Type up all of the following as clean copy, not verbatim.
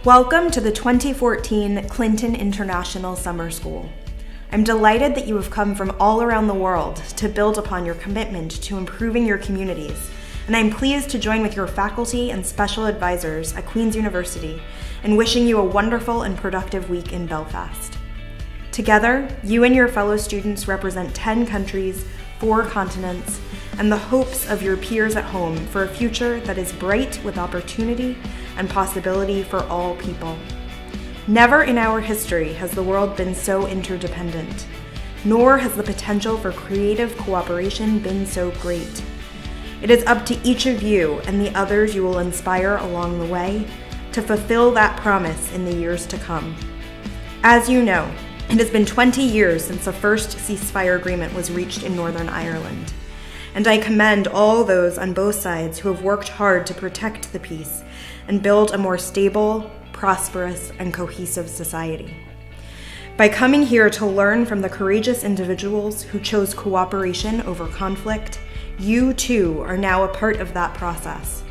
Welcome to the 2014 Clinton International Summer School. I'm delighted that you have come from all around the world to build upon your commitment to improving your communities, and I'm pleased to join with your faculty and special advisors at Queen's University in wishing you a wonderful and productive week in Belfast. Together, you and your fellow students represent 10 countries, 4 continents, and the hopes of your peers at home for a future that is bright with opportunity and possibility for all people. Never in our history has the world been so interdependent, nor has the potential for creative cooperation been so great. It is up to each of you and the others you will inspire along the way to fulfill that promise in the years to come. As you know, it has been 20 years since the first ceasefire agreement was reached in Northern Ireland, and I commend all those on both sides who have worked hard to protect the peace and build a more stable, prosperous, and cohesive society. By coming here to learn from the courageous individuals who chose cooperation over conflict, you too are now a part of that process.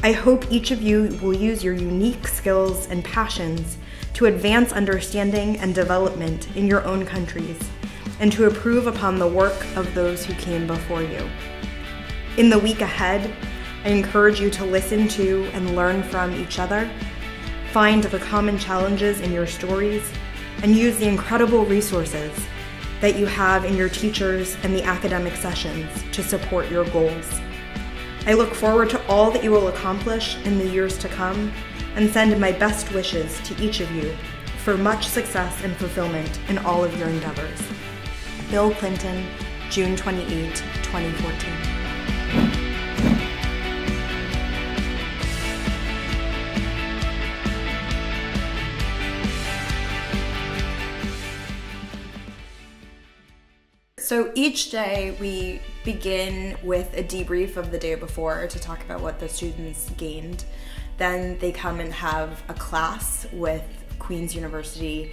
I hope each of you will use your unique skills and passions to advance understanding and development in your own countries, and to improve upon the work of those who came before you. In the week ahead, I encourage you to listen to and learn from each other, find the common challenges in your stories, and use the incredible resources that you have in your teachers and the academic sessions to support your goals. I look forward to all that you will accomplish in the years to come and send my best wishes to each of you for much success and fulfillment in all of your endeavors. Bill Clinton, June 28, 2014. So each day we begin with a debrief of the day before to talk about what the students gained. Then they come and have a class with Queen's University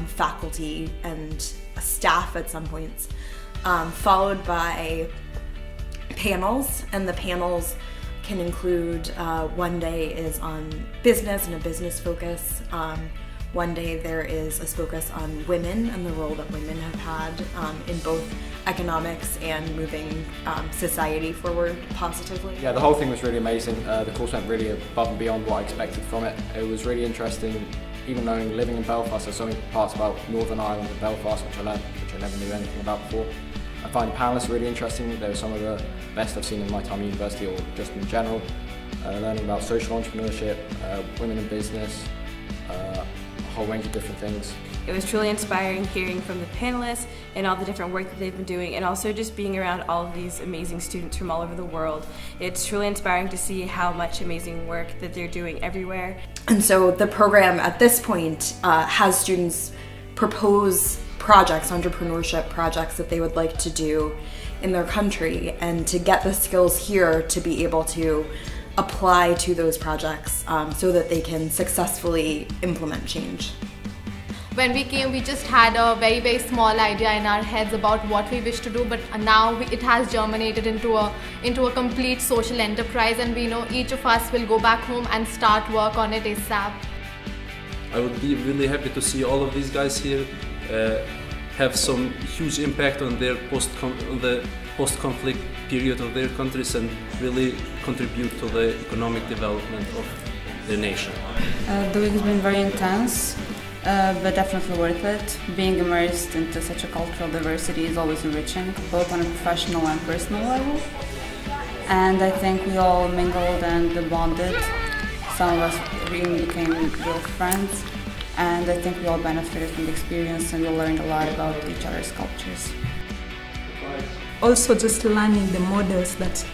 faculty and staff at some points, followed by panels, and the panels can include one day is on business and a business focus. One day there is a focus on women and the role that women have had in both economics and moving society forward positively. Yeah, the whole thing was really amazing. The course went really above and beyond what I expected from it. It was really interesting, even knowing living in Belfast, there's so many parts about Northern Ireland and Belfast which I learned, which I never knew anything about before. I find the panelists really interesting. They were some of the best I've seen in my time at university or just in general. Learning about social entrepreneurship, women in business, a whole range of different things. It was truly inspiring hearing from the panelists and all the different work that they've been doing, and also just being around all of these amazing students from all over the world. It's truly inspiring to see how much amazing work that they're doing everywhere. And so the program at this point has students propose projects, entrepreneurship projects that they would like to do in their country, and to get the skills here to be able to apply to those projects so that they can successfully implement change. When we came, we just had a very, very small idea in our heads about what we wish to do, but now it has germinated into a complete social enterprise, and we know each of us will go back home and start work on it ASAP. I would be really happy to see all of these guys here have some huge impact on their post-conflict period of their countries and really contribute to the economic development of the nation. The week has been very intense, but definitely worth it. Being immersed into such a cultural diversity is always enriching, both on a professional and personal level. And I think we all mingled and bonded. Some of us really became real friends, and I think we all benefited from the experience, and we learned a lot about each other's cultures. Also just learning the models that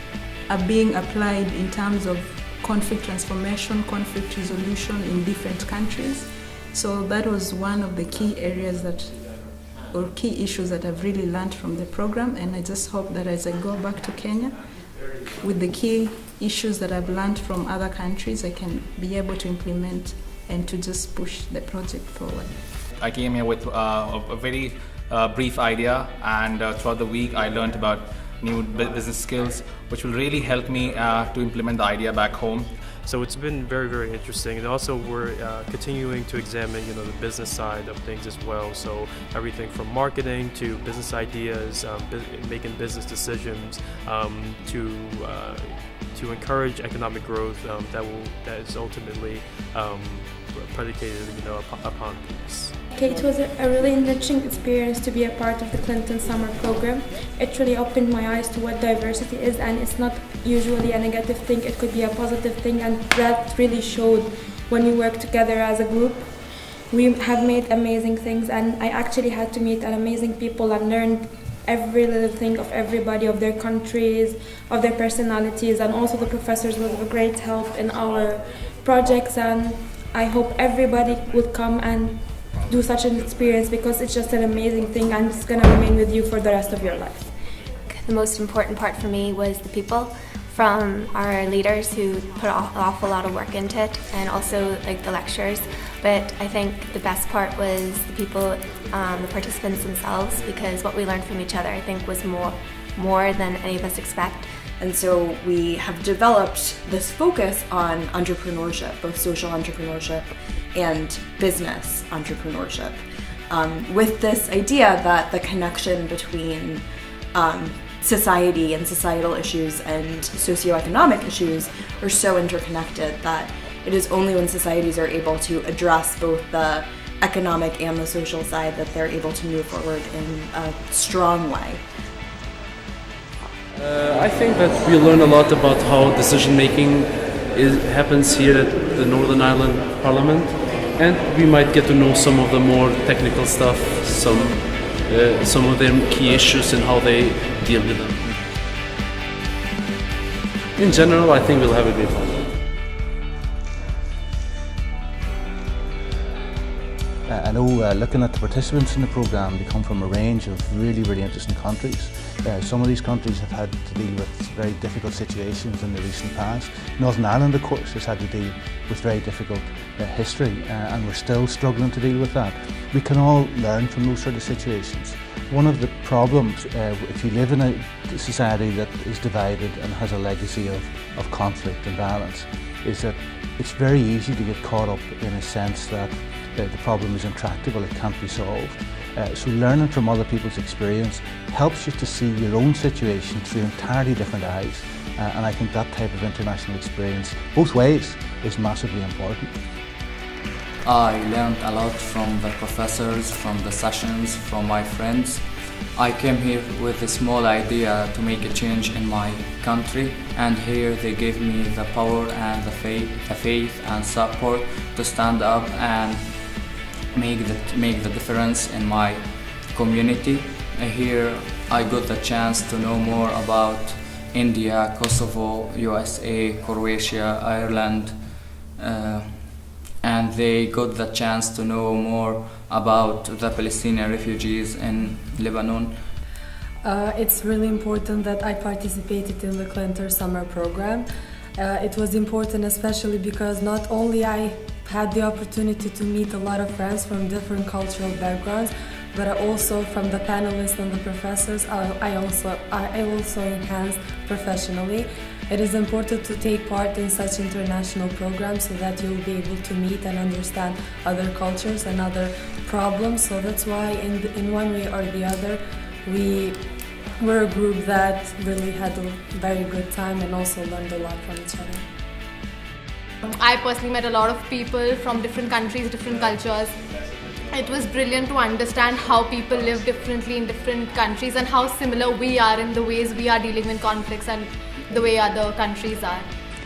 are being applied in terms of conflict transformation, conflict resolution in different countries. So that was one of the key areas or key issues that I've really learned from the program, and I just hope that as I go back to Kenya, with the key issues that I've learned from other countries, I can be able to implement and to just push the project forward. I came here with a very brief idea, and throughout the week I learned about new business skills which will really help me to implement the idea back home. So it's been very, very interesting. And also we're continuing to examine, the business side of things as well. So everything from marketing to business ideas, making business decisions, to encourage economic growth that is ultimately predicated, upon peace. It was a really enriching experience to be a part of the Clinton Summer Program. It really opened my eyes to what diversity is, and it's not usually a negative thing, it could be a positive thing, and that really showed when we work together as a group. We have made amazing things, and I actually had to meet amazing people and learn every little thing of everybody, of their countries, of their personalities, and also the professors were a great help in our projects, and I hope everybody would come and do such an experience because it's just an amazing thing and it's going to remain with you for the rest of your life. The most important part for me was the people, from our leaders who put an awful lot of work into it, and also the lecturers. But I think the best part was the people, the participants themselves, because what we learned from each other I think was more than any of us expect. And so we have developed this focus on entrepreneurship, both social entrepreneurship and business entrepreneurship, with this idea that the connection between society and societal issues and socioeconomic issues are so interconnected that it is only when societies are able to address both the economic and the social side that they're able to move forward in a strong way. I think that we learn a lot about how decision making happens here at the Northern Ireland Parliament, and we might get to know some of the more technical stuff, some of their key issues and how they deal with them. In general, I think we'll have a great time. I know looking at the participants in the programme, they come from a range of really interesting countries. Some of these countries have had to deal with very difficult situations in the recent past. Northern Ireland, of course, has had to deal with very difficult history, and we're still struggling to deal with that. We can all learn from those sort of situations. One of the problems, if you live in a society that is divided and has a legacy of conflict and violence, is that it's very easy to get caught up in a sense that the problem is intractable, it can't be solved. So learning from other people's experience helps you to see your own situation through entirely different eyes, and I think that type of international experience, both ways, is massively important. I learned a lot from the professors, from the sessions, from my friends. I came here with a small idea to make a change in my country, and here they gave me the power and the faith and support to stand up and make the difference in my community. Here I got the chance to know more about India, Kosovo, USA, Croatia, Ireland, and they got the chance to know more about the Palestinian refugees in Lebanon. It's really important that I participated in the Clinton Summer Program. It was important especially because not only I had the opportunity to meet a lot of friends from different cultural backgrounds, but also from the panelists and the professors, I also enhanced professionally. It is important to take part in such international programs so that you'll be able to meet and understand other cultures and other problems. So that's why in one way or the other, we were a group that really had a very good time and also learned a lot from each other. I personally met a lot of people from different countries, different cultures. It was brilliant to understand how people live differently in different countries and how similar we are in the ways we are dealing with conflicts and the way other countries are.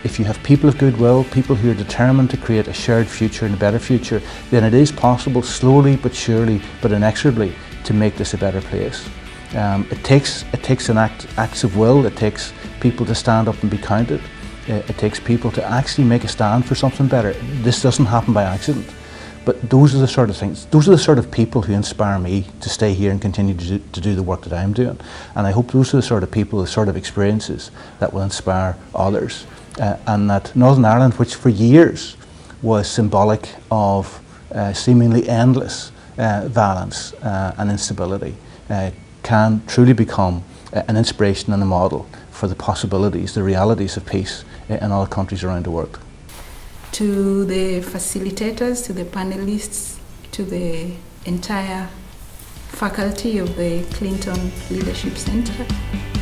If you have people of goodwill, people who are determined to create a shared future and a better future, then it is possible, slowly but surely, but inexorably, to make this a better place. It takes an acts of will. It takes people to stand up and be counted. It takes people to actually make a stand for something better. This doesn't happen by accident. But those are the sort of things, those are the sort of people who inspire me to stay here and continue to do the work that I'm doing. And I hope those are the sort of people, the sort of experiences that will inspire others. And that Northern Ireland, which for years was symbolic of seemingly endless violence and instability, can truly become an inspiration and a model for the possibilities, the realities of peace in all countries around the world. To the facilitators, to the panelists, to the entire faculty of the Clinton Leadership Center,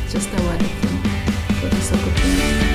just a word of thanks for this opportunity.